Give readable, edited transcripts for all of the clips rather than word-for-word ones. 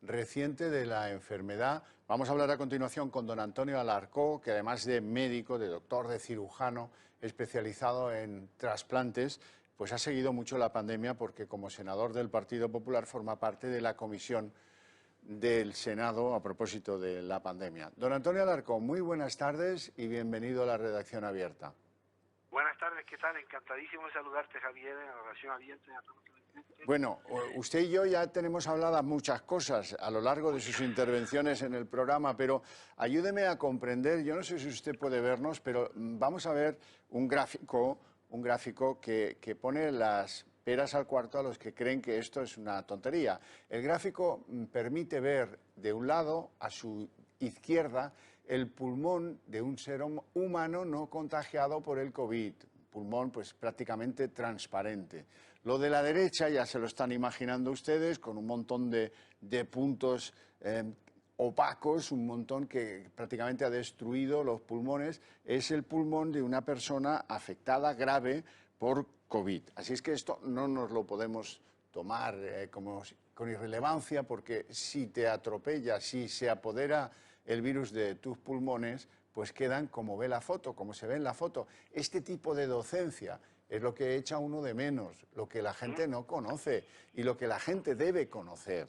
reciente de la enfermedad. Vamos a hablar a continuación con don Antonio Alarcó, que además de médico, de doctor, de cirujano, especializado en trasplantes, pues ha seguido mucho la pandemia porque como senador del Partido Popular forma parte de la comisión del Senado a propósito de la pandemia. Don Antonio Alarcó, muy buenas tardes y bienvenido a la redacción abierta. Buenas tardes, ¿qué tal? Encantadísimo de saludarte, Javier, en la relación abierta y a todos los clientes. Bueno, usted y yo ya tenemos habladas muchas cosas a lo largo de sus intervenciones en el programa, pero ayúdeme a comprender, yo no sé si usted puede vernos, pero vamos a ver un gráfico que pone las peras al cuarto a los que creen que esto es una tontería. El gráfico permite ver de un lado, a su izquierda, el pulmón de un ser humano no contagiado por el COVID. Pulmón pues prácticamente transparente. Lo de la derecha ya se lo están imaginando ustedes, con un montón de puntos opacos, un montón que prácticamente ha destruido los pulmones. Es el pulmón de una persona afectada grave por COVID. Así es que esto no nos lo podemos tomar con irrelevancia, porque si te atropella, si se apodera el virus de tus pulmones, pues quedan como ve la foto, como se ve en la foto. Este tipo de docencia es lo que echa uno de menos, lo que la gente no conoce y lo que la gente debe conocer.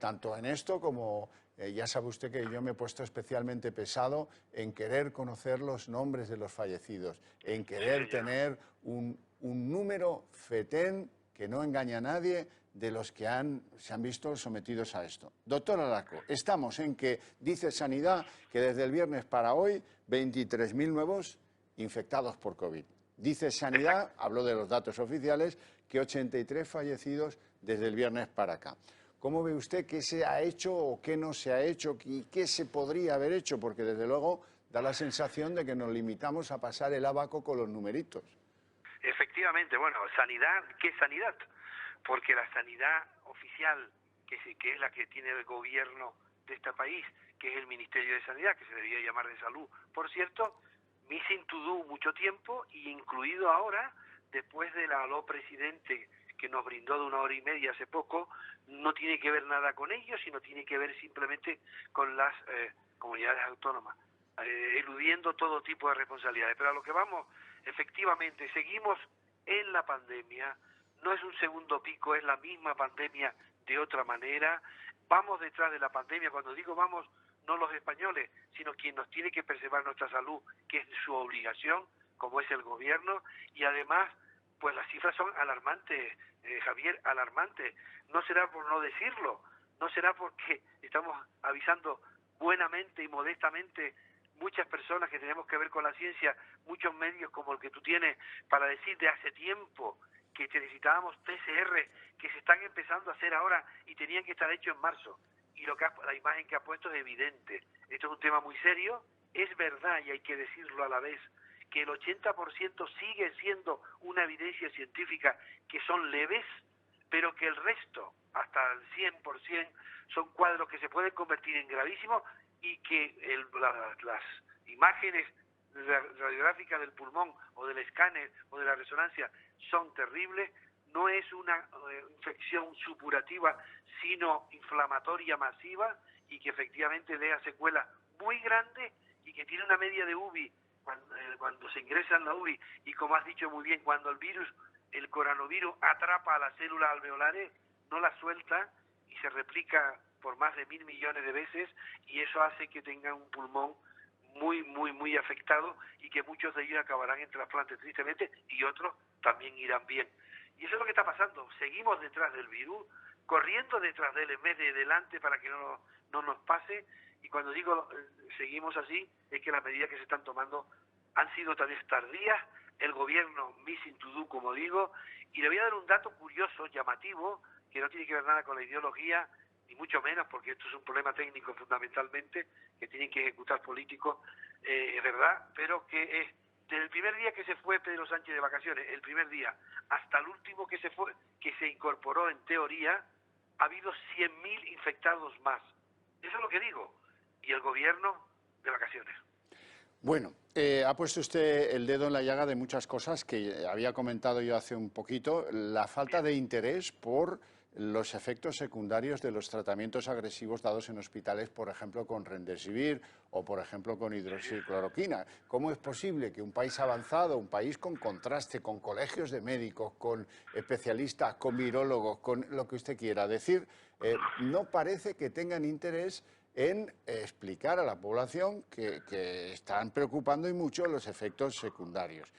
Tanto en esto como, ya sabe usted que yo me he puesto especialmente pesado en querer conocer los nombres de los fallecidos, en querer tener un número fetén que no engaña a nadie de los que se han visto sometidos a esto. Doctor Alarcó, estamos en que dice Sanidad que desde el viernes para hoy 23.000 nuevos infectados por COVID. Dice Sanidad, habló de los datos oficiales, que 83 fallecidos desde el viernes para acá. ¿Cómo ve usted qué se ha hecho o qué no se ha hecho y qué se podría haber hecho? Porque desde luego da la sensación de que nos limitamos a pasar el abaco con los numeritos. Efectivamente, bueno, sanidad, ¿qué sanidad? Porque la sanidad oficial, que es la que tiene el gobierno de este país, que es el Ministerio de Sanidad, que se debería llamar de Salud, por cierto, missing to do mucho tiempo, y incluido ahora, después del aló presidente que nos brindó de 1 hora y media hace poco, no tiene que ver nada con ellos, sino tiene que ver simplemente con las comunidades autónomas, eludiendo todo tipo de responsabilidades. Pero a lo que vamos, efectivamente, seguimos en la pandemia, no es un segundo pico, es la misma pandemia de otra manera, vamos detrás de la pandemia. Cuando digo vamos, no los españoles, sino quien nos tiene que preservar nuestra salud, que es su obligación, como es el gobierno, y además, pues las cifras son alarmantes, Javier, alarmantes. No será por no decirlo, no será porque estamos avisando buenamente y modestamente muchas personas que tenemos que ver con la ciencia, muchos medios como el que tú tienes, para decir de hace tiempo que necesitábamos PCR, que se están empezando a hacer ahora y tenían que estar hechos en marzo. Y la imagen que ha puesto es evidente. Esto es un tema muy serio. Es verdad, y hay que decirlo a la vez, que el 80% sigue siendo una evidencia científica que son leves, pero que el resto, hasta el 100%, son cuadros que se pueden convertir en gravísimos, y que las imágenes radiográficas del pulmón o del escáner o de la resonancia son terribles. No es una infección supurativa, sino inflamatoria masiva, y que efectivamente deja secuelas muy grandes, y que tiene una media de UBI cuando se ingresa en la UBI, y como has dicho muy bien, cuando el coronavirus atrapa a las células alveolares, no las suelta y se replica por más de 1.000 millones de veces, y eso hace que tengan un pulmón muy afectado, y que muchos de ellos acabarán en trasplante tristemente, y otros también irán bien. Y eso es lo que está pasando. Seguimos detrás del virus, corriendo detrás de él en vez de delante para que no nos pase. Y cuando digo seguimos así, es que las medidas que se están tomando han sido también tardías, el gobierno missing to do, como digo. Y le voy a dar un dato curioso, llamativo, que no tiene que ver nada con la ideología, ni mucho menos, porque esto es un problema técnico fundamentalmente, que tienen que ejecutar políticos, es verdad, pero que es desde el primer día que se fue Pedro Sánchez de vacaciones, el primer día, hasta el último que se fue, que se incorporó en teoría, ha habido 100.000 infectados más. Eso es lo que digo. Y el gobierno de vacaciones. Bueno, ha puesto usted el dedo en la llaga de muchas cosas que había comentado yo hace un poquito. La falta de interés por los efectos secundarios de los tratamientos agresivos dados en hospitales, por ejemplo, con Remdesivir o, por ejemplo, con hidroxicloroquina. ¿Cómo es posible que un país avanzado, un país con contraste, con colegios de médicos, con especialistas, con virólogos, con lo que usted quiera decir, no parece que tengan interés en explicar a la población que están preocupando y mucho los efectos secundarios?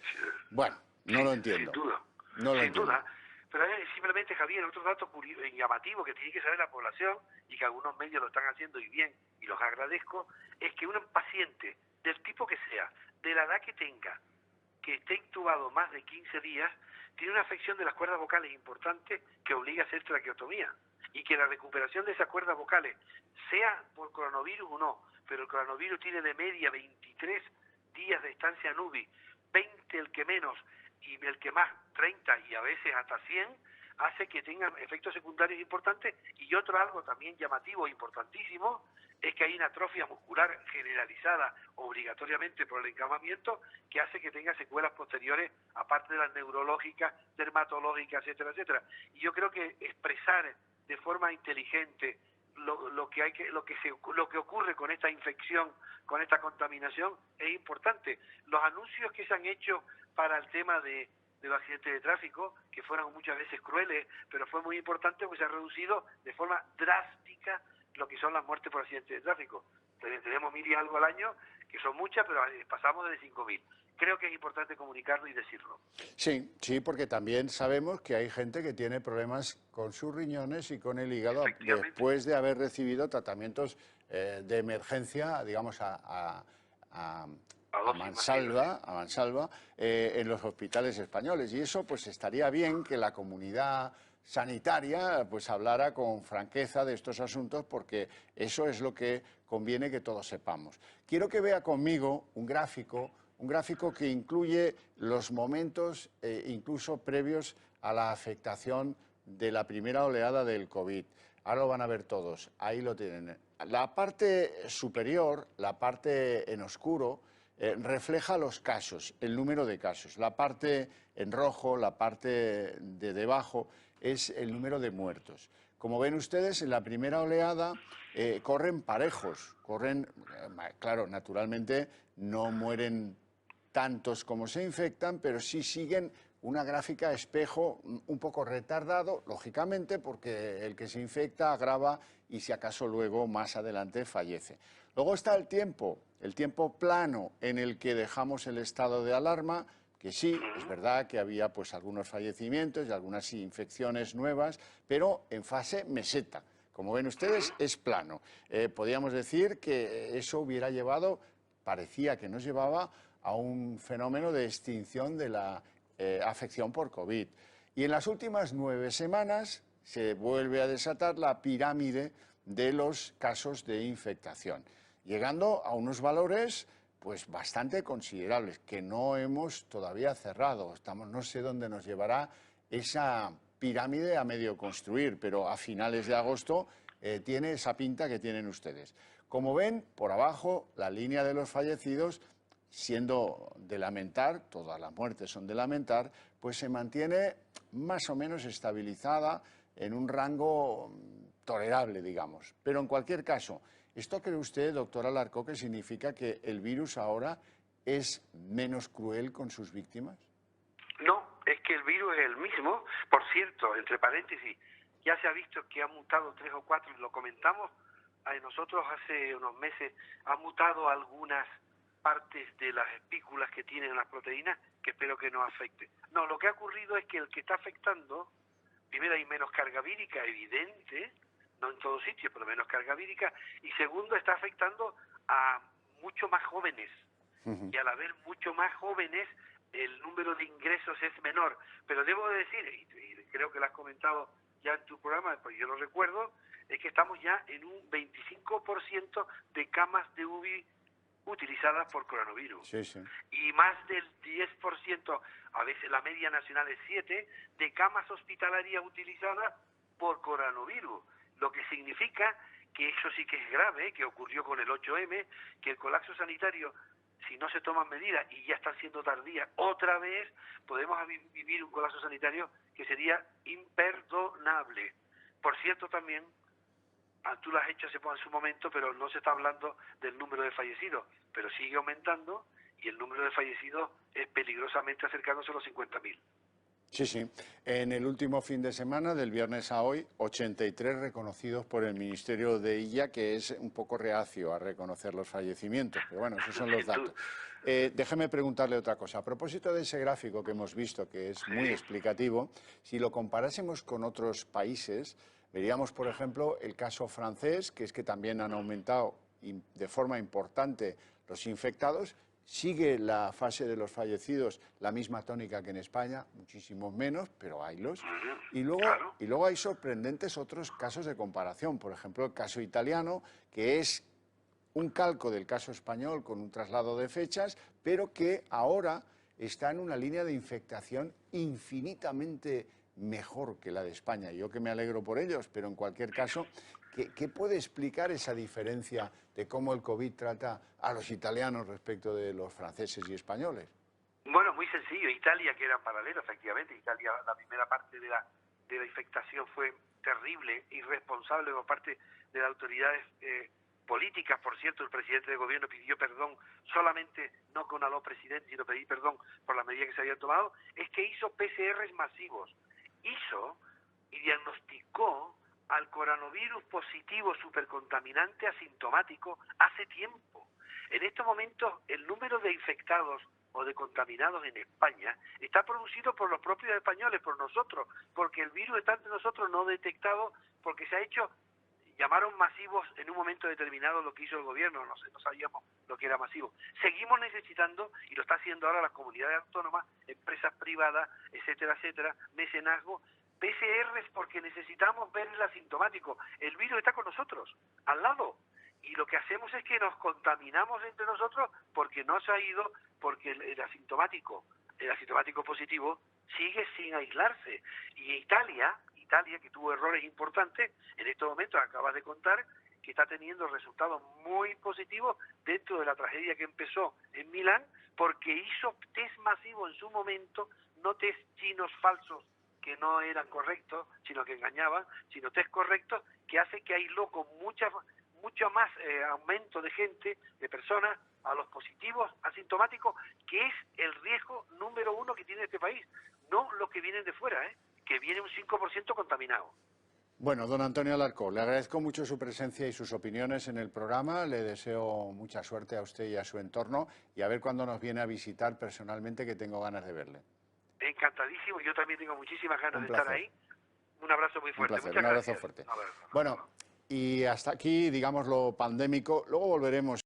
Bueno, no lo entiendo. Sin duda, No lo sin entiendo. duda. Pero simplemente, Javier, otro dato llamativo que tiene que saber la población, y que algunos medios lo están haciendo y bien, y los agradezco, es que un paciente, del tipo que sea, de la edad que tenga, que esté intubado más de 15 días, tiene una afección de las cuerdas vocales importante que obliga a hacer traqueotomía, y que la recuperación de esas cuerdas vocales, sea por coronavirus o no, pero el coronavirus tiene de media 23 días de estancia en UBI, 20 el que menos y el que más 30 y a veces hasta 100, hace que tengan efectos secundarios importantes. Y otro algo también llamativo e importantísimo es que hay una atrofia muscular generalizada obligatoriamente por el encamamiento, que hace que tenga secuelas posteriores, aparte de las neurológicas, dermatológicas, etcétera, etcétera. Y yo creo que expresar de forma inteligente lo que ocurre con esta infección, con esta contaminación, es importante. Los anuncios que se han hecho para el tema de los accidentes de tráfico, que fueron muchas veces crueles, pero fue muy importante porque se ha reducido de forma drástica lo que son las muertes por accidentes de tráfico. Tenemos 1000 y algo al año, que son muchas, pero pasamos de 5000. Creo que es importante comunicarlo y decirlo. Sí, sí, porque también sabemos que hay gente que tiene problemas con sus riñones y con el hígado después de haber recibido tratamientos de emergencia, digamos, a mansalva en los hospitales españoles. Y eso pues estaría bien que la comunidad sanitaria pues hablara con franqueza de estos asuntos, porque eso es lo que conviene que todos sepamos. Quiero que vea conmigo un gráfico que incluye los momentos incluso previos a la afectación de la primera oleada del COVID. Ahora lo van a ver todos, ahí lo tienen. La parte superior, la parte en oscuro, refleja los casos, el número de casos. La parte en rojo, la parte de debajo, es el número de muertos. Como ven ustedes, en la primera oleada corren parejos, claro, naturalmente no mueren tantos como se infectan, pero sí siguen una gráfica espejo un poco retardado, lógicamente, porque el que se infecta agrava y si acaso luego más adelante fallece. Luego está el tiempo plano en el que dejamos el estado de alarma, que sí, es verdad que había pues algunos fallecimientos y algunas infecciones nuevas, pero en fase meseta. Como ven ustedes, es plano. Podríamos decir que eso hubiera llevado, parecía que nos llevaba a un fenómeno de extinción de la afección por COVID. Y en las últimas 9 semanas se vuelve a desatar la pirámide de los casos de infectación, llegando a unos valores pues bastante considerables, que no hemos todavía cerrado. No sé dónde nos llevará esa pirámide a medio construir, pero a finales de agosto tiene esa pinta que tienen ustedes. Como ven, por abajo, la línea de los fallecidos, siendo de lamentar, todas las muertes son de lamentar, pues se mantiene más o menos estabilizada en un rango tolerable, digamos. Pero en cualquier caso, ¿esto cree usted, doctor Alarcó, que significa que el virus ahora es menos cruel con sus víctimas? No, es que el virus es el mismo. Por cierto, entre paréntesis, ya se ha visto que ha mutado 3 o 4, y lo comentamos nosotros hace unos meses, ha mutado algunas partes de las espículas que tienen las proteínas, que espero que no afecte. No, lo que ha ocurrido es que el que está afectando, primero hay menos carga vírica evidente, no en todo sitio, pero menos carga vírica, y segundo está afectando a mucho más jóvenes, y al haber mucho más jóvenes, el número de ingresos es menor. Pero debo de decir, y creo que lo has comentado ya en tu programa, pues yo lo recuerdo, es que estamos ya en un 25% de camas de UBI utilizadas por coronavirus. Sí, sí. Y más del 10%, a veces la media nacional es 7%, de camas hospitalarias utilizadas por coronavirus. Lo que significa que eso sí que es grave, que ocurrió con el 8M, que el colapso sanitario, si no se toman medidas y ya está siendo tardía, otra vez podemos vivir un colapso sanitario que sería imperdonable. Por cierto, también, tú lo has hecho en su momento, pero no se está hablando del número de fallecidos, pero sigue aumentando y el número de fallecidos es peligrosamente acercándose a los 50.000. Sí, sí. En el último fin de semana, del viernes a hoy, 83 reconocidos por el Ministerio de Illa, que es un poco reacio a reconocer los fallecimientos. Pero bueno, esos son los datos. Déjeme preguntarle otra cosa. A propósito de ese gráfico que hemos visto, que es muy explicativo, si lo comparásemos con otros países, veríamos, por ejemplo, el caso francés, que es que también han aumentado de forma importante los infectados. Sigue la fase de los fallecidos la misma tónica que en España, muchísimos menos, pero haylos. Y luego hay sorprendentes otros casos de comparación. Por ejemplo, el caso italiano, que es un calco del caso español con un traslado de fechas, pero que ahora está en una línea de infectación infinitamente mejor que la de España. Yo que me alegro por ellos, pero en cualquier caso, ¿qué puede explicar esa diferencia de cómo el COVID trata a los italianos respecto de los franceses y españoles? Bueno, muy sencillo. Italia, que era paralelo, efectivamente. Italia, la primera parte de la infectación fue terrible, irresponsable por parte de las autoridades políticas. Por cierto, el presidente de gobierno pidió perdón, solamente no con a los presidentes, sino pedir perdón por las medidas que se habían tomado. Es que hizo PCRs masivos. Hizo y diagnosticó al coronavirus positivo supercontaminante asintomático hace tiempo. En estos momentos el número de infectados o de contaminados en España está producido por los propios españoles, por nosotros, porque el virus está entre nosotros no detectado, porque se ha hecho, llamaron masivos en un momento determinado lo que hizo el gobierno, no sabíamos lo que era masivo. Seguimos necesitando, y lo está haciendo ahora las comunidades autónomas, empresas privadas, etcétera, etcétera, mecenazgo, PCRs, porque necesitamos ver el asintomático. El virus está con nosotros, al lado. Y lo que hacemos es que nos contaminamos entre nosotros porque no se ha ido, porque el asintomático positivo sigue sin aislarse. Y Italia, que tuvo errores importantes, en estos momentos acabas de contar que está teniendo resultados muy positivos dentro de la tragedia que empezó en Milán, porque hizo test masivo en su momento, no test chinos falsos que no eran correctos, sino que engañaban, sino test correctos, que hace que aisló con mucho más aumento de gente, de personas, a los positivos asintomáticos, que es el riesgo número uno que tiene este país, no los que vienen de fuera, que viene un 5% contaminado. Bueno, don Antonio Alarcó, le agradezco mucho su presencia y sus opiniones en el programa, le deseo mucha suerte a usted y a su entorno, y a ver cuándo nos viene a visitar personalmente, que tengo ganas de verle. Encantadísimo, yo también tengo muchísimas ganas de estar ahí. Un abrazo muy fuerte. Un placer, muchas un abrazo gracias. fuerte. Bueno, y hasta aquí, digamos, lo pandémico. Luego volveremos